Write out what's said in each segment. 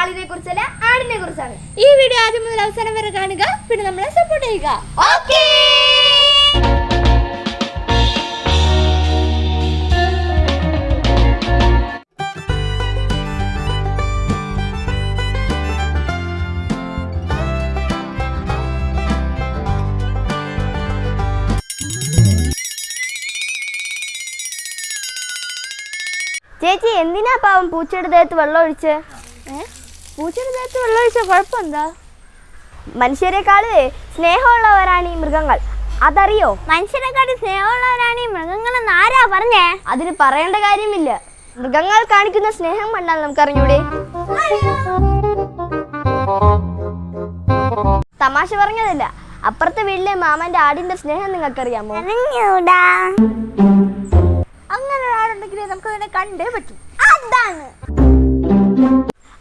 ആളിനെ കുറിച്ചല്ല, ആടിനെ കുറിച്ചാണ്. ഈ വീഡിയോ ആദ്യം മുതൽ അവസാനം വരെ കാണുക, പിന്നെ നമ്മളെ സപ്പോർട്ട് ചെയ്യുക. ഓക്കേ. ചേച്ചി എന്തിനാ പാവം പൂച്ചയുടെ ദേഹത്ത് വെള്ളം ഒഴിച്ച്? പൂച്ചയുടെ ദേഹത്ത് വെള്ളം ഒഴിച്ച കുഴപ്പമെന്താ? മനുഷ്യരെക്കാള് സ്നേഹമുള്ളവരാണ് ഈ മൃഗങ്ങൾ, അതറിയോ? മനുഷ്യരെക്കാളും സ്നേഹമുള്ളവരാണ് ഈ മൃഗങ്ങളെന്ന് ആരാ പറഞ്ഞേ? അതിന് പറയേണ്ട കാര്യമില്ല. മൃഗങ്ങൾ കാണിക്കുന്ന സ്നേഹം കണ്ടാൽ നമുക്കറിഞ്ഞൂടെ? തമാശ പറഞ്ഞതല്ല. അപ്പുറത്തെ വീട്ടിലെ മാമന്റെ ആടിന്റെ സ്നേഹം നിങ്ങൾക്കറിയാമോ? അങ്ങനെ ഒരാളുണ്ടെങ്കിൽ നമുക്ക് അതിനെ കണ്ടേ പറ്റും. അതാണ്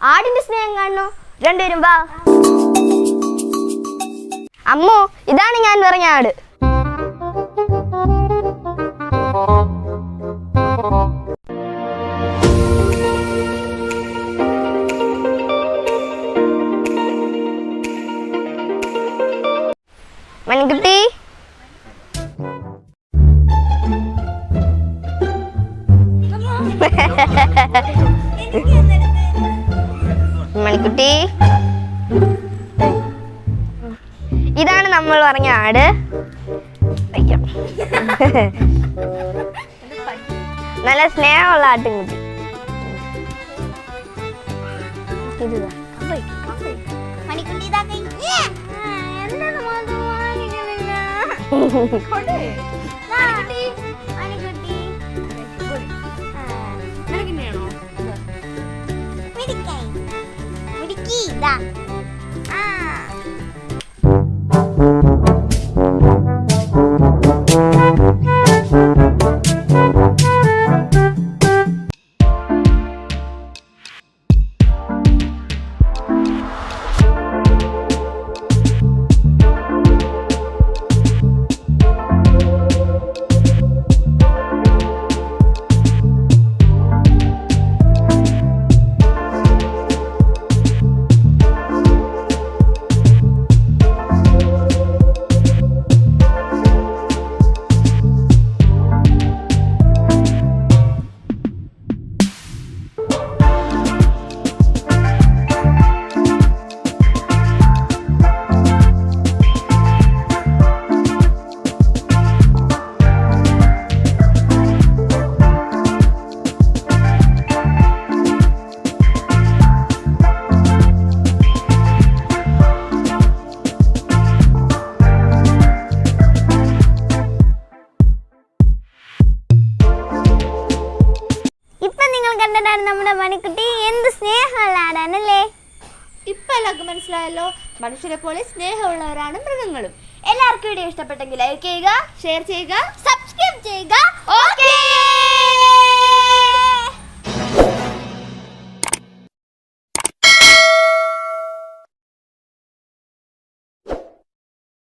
ആടിന്റെ സ്നേഹം കാണണോ? രണ്ടുപേരും വാ. അമ്മോ, ഇതാണ് ഞാൻ പറഞ്ഞ ആട്. മണിക്കുട്ടി, മണിക്കുട്ടി, ഇതാണ് നമ്മൾ പറഞ്ഞ ആട്. നല്ല സ്നേഹമുള്ള ആട്ടിൻകുട്ടി. നമ്മുടെ മണിക്കുട്ടി എന്ത് സ്നേഹമുള്ള ആടാണല്ലേ. ഇപ്പൊ എല്ലാവർക്കും മനസ്സിലായല്ലോ, മനുഷ്യരെ പോലെ സ്നേഹമുള്ളവരാണ് മൃഗങ്ങളും. എല്ലാവർക്കും വീഡിയോ ഇഷ്ടപ്പെട്ടെങ്കിൽ ലൈക്ക് ചെയ്യുക, ഷെയർ ചെയ്യുക, സബ്സ്ക്രൈബ് ചെയ്യുക.